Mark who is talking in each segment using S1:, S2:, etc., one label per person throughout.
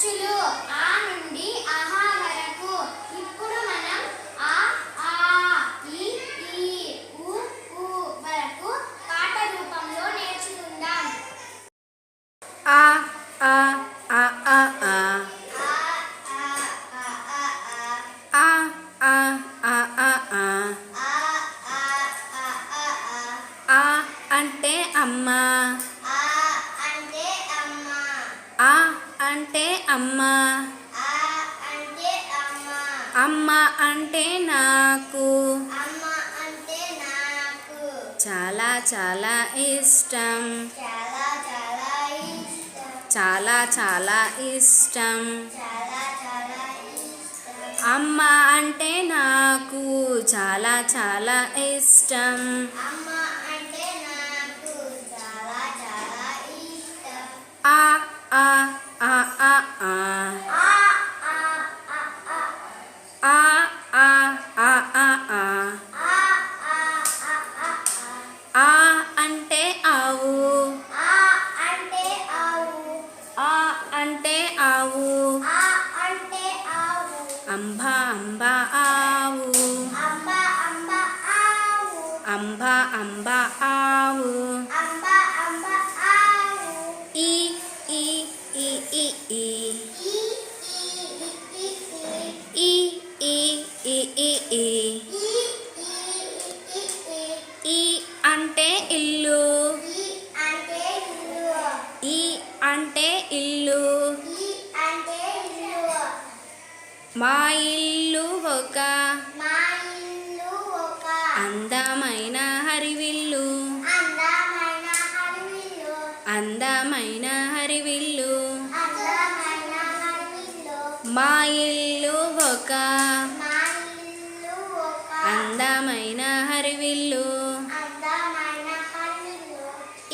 S1: అచ్చులు ఆ నుండి ఆహా వరకు. ఇప్పుడు మనం ఆ ఆ ఈ ఈ ఉ ఊ వరకు పాట రూపంలో నేర్చుకుందాం.
S2: ఆ ఆ ఆ ఆ ఆ ఆ ఆ ఆ ఆ ఆ ఆ అంటే అమ్మ, ఆ అంటే అమ్మ, అమ్మ అంటే నాకు చాలా చాలా ఇష్టం, చాలా చాలా ఇష్టం. అమ్మ అంటే నాకు చాలా చాలా ఇష్టం. ఆ ఆ ఆ ఆ ఆ ఆ ఆ ఆ ఆ ఆ ఆ అంటే ఆవు, ఆ అంటే ఆవు. అంబ అంబ ఆవు, అంబ అంబ ఆవు. ఈ ఈ ఈ ఈ ఈ ఈ ఈ ఈ ఈ ఈ ఈ అంటే ఇల్లు, ఈ అంటే ఇల్లు. మా ఇల్లు ఒక అందమైన హరివిల్లు, అందమైన హరివిల్లు. మా ఇల్లు ఒక అందమైన హరివిల్లు.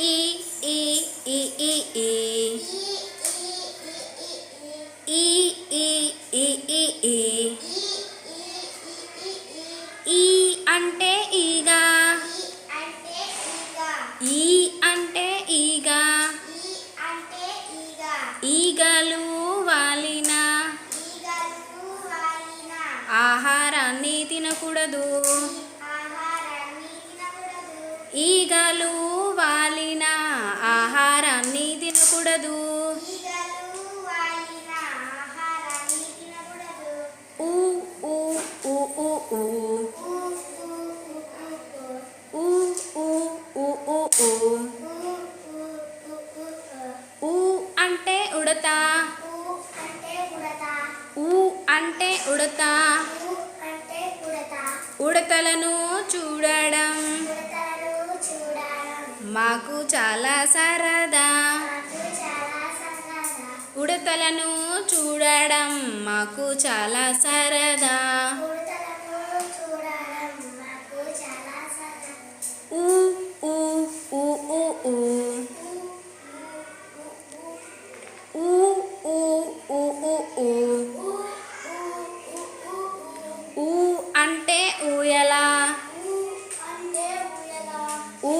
S2: ఈ ఈ ఈ ఈ ఈ ఈ ఈ ఈ ఈ ఈ ఈ అంటే ఈగ, ఈ అంటే ఈగ. ఈగలు వాలిన ఆహారాన్ని తినకూడదు, ఈగలు వాలిన ఆహారాన్ని తినకూడదు. ఊ ఊ ఊ ఊ ఊ ఊ ఊ ఊ ఊ ఊ ఊ అంటే ఉడత, ఊ అంటే ఉడత. ఉడతలను చూడడం మాకు చాలా సరదా, ఉడతలను చూడడం మాకు చాలా సరదా. ఊ ఊ ఊ ఊ ఊ ఊ ఊ ఊ ఊ ఊ ఊ అంటే ఊయల, ఊ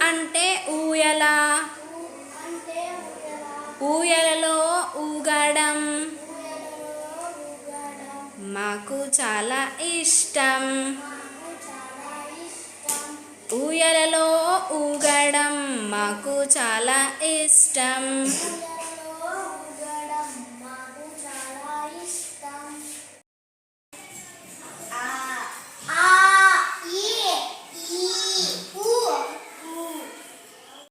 S2: అంటే ఊయల. ఊయలలో ఊగడం మాకు చాలా ఇష్టం, ఊయలలో ఊగడం మాకు చాలా ఇష్టం.